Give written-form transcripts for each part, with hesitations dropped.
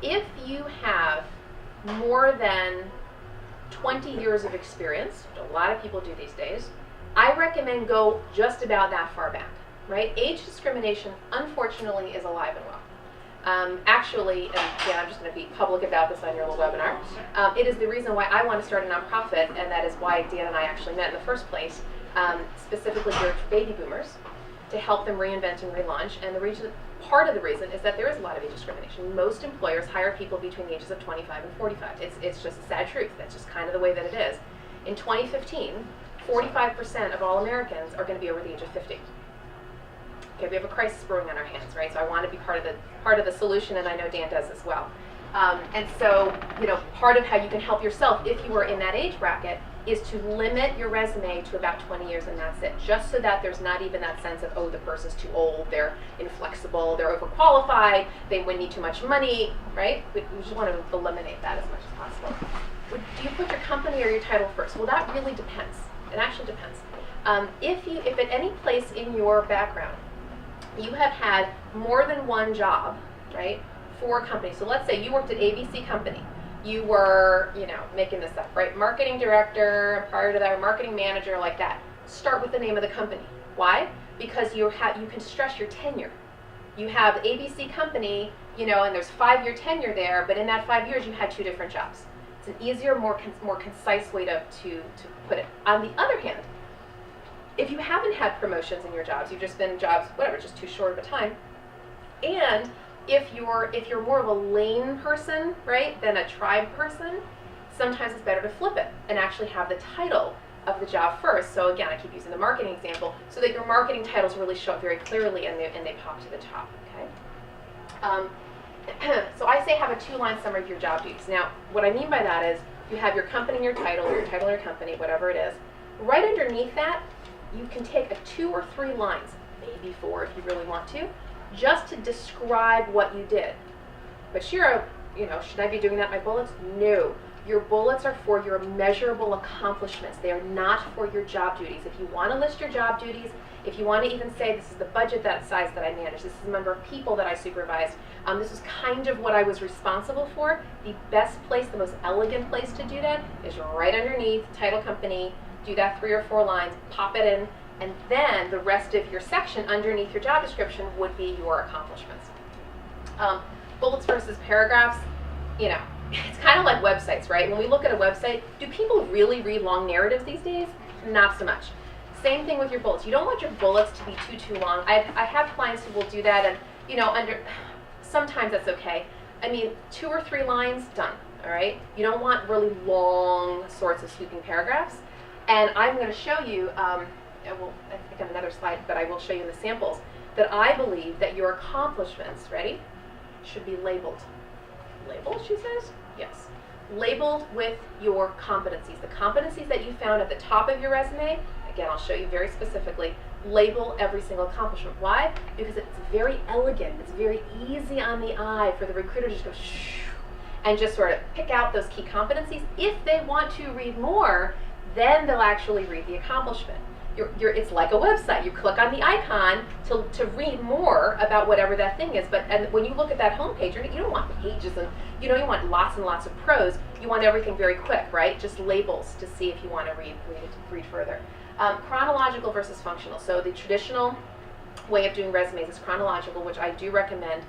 If you have more than 20 years of experience, which a lot of people do these days, I recommend go just about that far back, right? Age discrimination, unfortunately, is alive and well. Actually, and again, I'm just going to be public about this on your little webinar, it is the reason why I want to start a nonprofit, and that is why Dan and I actually met in the first place, specifically geared for baby boomers, to help them reinvent and relaunch. And part of the reason is that there is a lot of age discrimination. Most employers hire people between the ages of 25 and 45. It's just a sad truth. That's just kind of the way that it is. In 2015, 45% of all Americans are going to be over the age of 50. Okay, we have a crisis brewing on our hands, right? So I want to be part of the solution, and I know Dan does as well. And so, part of how you can help yourself if you are in that age bracket is to limit your resume to about 20 years, and that's it. Just so that there's not even that sense of, oh, the person's too old, they're inflexible, they're overqualified, they would need too much money, right? We just want to eliminate that as much as possible. Do you put your company or your title first? Well, that really depends. It actually depends. If at any place in your background you have had more than one job, right, for a company. So let's say you worked at ABC company. You were, making this up, right? Marketing director, prior to that, marketing manager, like that. Start with the name of the company. Why? Because you can stress your tenure. You have ABC company, and there's 5-year tenure there, but in that 5 years you had 2 different jobs. It's an easier, more concise way to put it. On the other hand, if you haven't had promotions in your jobs, you've just been jobs, whatever, just too short of a time, and if you're more of a lane person, right, than a tribe person, sometimes it's better to flip it and actually have the title of the job first. So again, I keep using the marketing example, so that your marketing titles really show up very clearly and they pop to the top. Okay. So I say have a 2-line summary of your job duties. Now, what I mean by that is you have your company and your title, or your company, whatever it is. Right underneath that, you can take 2 or 3 lines, maybe 4 if you really want to, just to describe what you did. But Shira, should I be doing that in my bullets? No. Your bullets are for your measurable accomplishments. They are not for your job duties. If you want to list your job duties, if you want to even say this is the budget size that I managed, this is the number of people that I supervised, this is kind of what I was responsible for, the best place, the most elegant place to do that is right underneath title company. Do that 3 or 4 lines, pop it in, and then the rest of your section underneath your job description would be your accomplishments. Bullets versus paragraphs, it's kind of like websites, right? When we look at a website, do people really read long narratives these days? Not so much. Same thing with your bullets. You don't want your bullets to be too long. I have clients who will do that, and sometimes that's okay. 2 or 3 lines, done. All right. You don't want really long sorts of sweeping paragraphs. And I'm going to show you, I think on another slide, but I will show you in the samples, that I believe that your accomplishments, ready, should be labeled. Labeled, she says? Yes. Labeled with your competencies. The competencies that you found at the top of your resume, again, I'll show you very specifically, label every single accomplishment. Why? Because it's very elegant. It's very easy on the eye for the recruiter to just go shh, and just sort of pick out those key competencies. If they want to read more, then they'll actually read the accomplishment. It's like a website. You click on the icon to read more about whatever that thing is. And when you look at that homepage, you don't want pages and you want lots and lots of prose. You want everything very quick, right? Just labels to see if you want to read further. Chronological versus functional. So the traditional way of doing resumes is chronological, which I do recommend.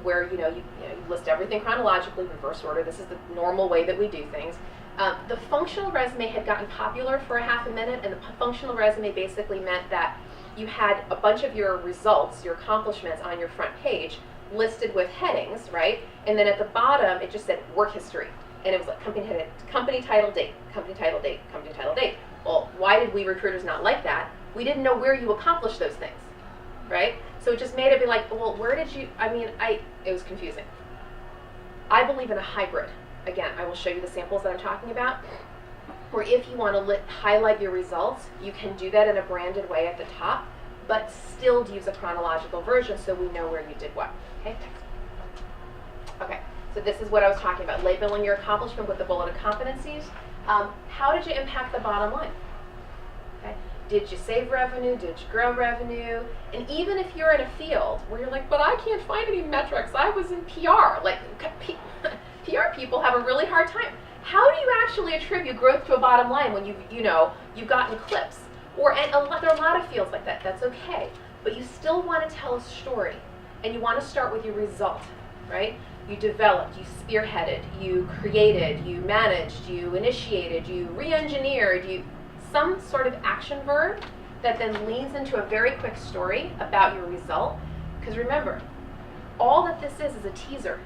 Where you list everything chronologically, reverse order. This is the normal way that we do things. The functional resume had gotten popular for a half a minute, and the functional resume basically meant that you had a bunch of your results, your accomplishments on your front page listed with headings, right? And then at the bottom, it just said work history. And it was like company title, date, company title, date, company title, date. Well, why did we recruiters not like that? We didn't know where you accomplished those things, right? So it just made it be like, well, where did you, it was confusing. I believe in a hybrid. Again, I will show you the samples that I'm talking about, where if you want to highlight your results, you can do that in a branded way at the top, but still use a chronological version so we know where you did what. Okay? Okay, so this is what I was talking about, labeling your accomplishment with the bulleted competencies. How did you impact the bottom line? Okay? Did you save revenue? Did you grow revenue? And even if you're in a field where you're like, but I can't find any metrics, I was in PR. Like, PR people have a really hard time. How do you actually attribute growth to a bottom line when you've gotten clips? Or and there are a lot of fields like that. That's okay, but you still want to tell a story, and you want to start with your result, right? You developed, you spearheaded, you created, you managed, you initiated, you re-engineered, some sort of action verb that then leads into a very quick story about your result. Because remember, all that this is a teaser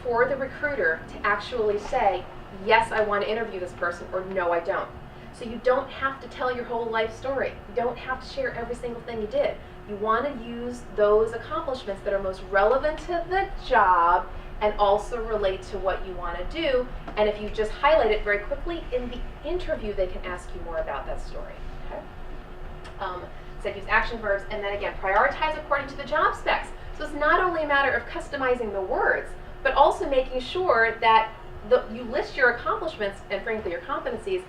for the recruiter to actually say, yes, I want to interview this person, or no, I don't. So you don't have to tell your whole life story. You don't have to share every single thing you did. You want to use those accomplishments that are most relevant to the job and also relate to what you want to do. And if you just highlight it very quickly, in the interview they can ask you more about that story. Okay? So use action verbs, and then again, prioritize according to the job specs. So it's not only a matter of customizing the words, but also making sure that you list your accomplishments and frankly your competencies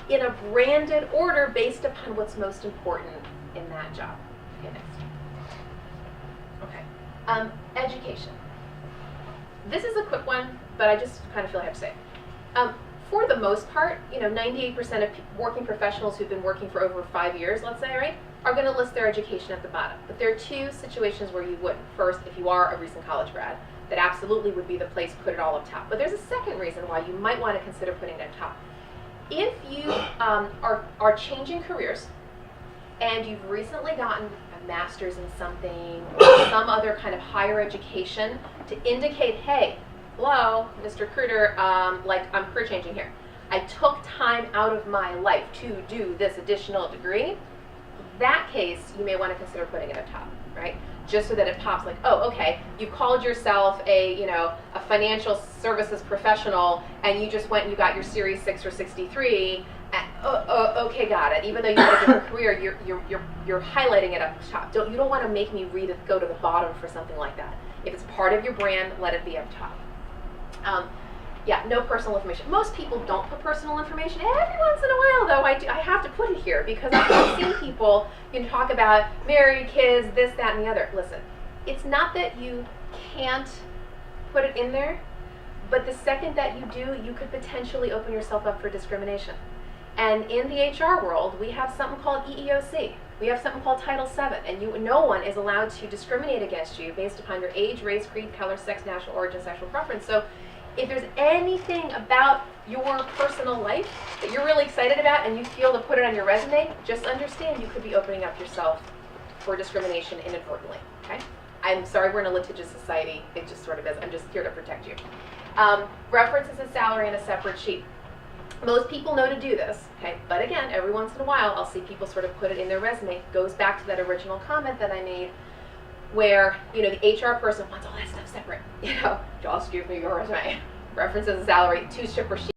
in a branded order based upon what's most important in that job. Okay, next. Okay, education. This is a quick one, but I just kind of feel I have to say it. For the most part, 98% of working professionals who've been working for over 5 years, let's say, right, are going to list their education at the bottom. But there are two situations where you wouldn't. First, if you are a recent college grad, that absolutely would be the place to put it all up top. But there's a second reason why you might want to consider putting it up top. If you are changing careers and you've recently gotten a master's in something or some other kind of higher education to indicate, hey, hello, Mr. Recruiter, like I'm career changing here. I took time out of my life to do this additional degree. That case, you may want to consider putting it up top, right? Just so that it pops like, oh, okay, you called yourself a financial services professional, and you just went and you got your Series 6 or 63. Okay, got it. Even though you had a different career, you're highlighting it up top. You don't want to make me go to the bottom for something like that. If it's part of your brand, let it be up top. Yeah, no personal information. Most people don't put personal information. Every once in a while, though, I have to put it here because I've seen people talk about married, kids, this, that, and the other. Listen, it's not that you can't put it in there, but the second that you do, you could potentially open yourself up for discrimination. And in the HR world, we have something called EEOC. We have something called Title VII, and no one is allowed to discriminate against you based upon your age, race, creed, color, sex, national origin, sexual preference. So if there's anything about your personal life that you're really excited about and you feel to put it on your resume, just understand you could be opening up yourself for discrimination inadvertently, okay? I'm sorry we're in a litigious society. It just sort of is. I'm just here to protect you. References and salary in a separate sheet. Most people know to do this, okay? But again, every once in a while, I'll see people sort of put it in their resume. It goes back to that original comment that I made where, the HR person wants all that stuff separate. Just give me your resume. References and salary, 2 separate sheets.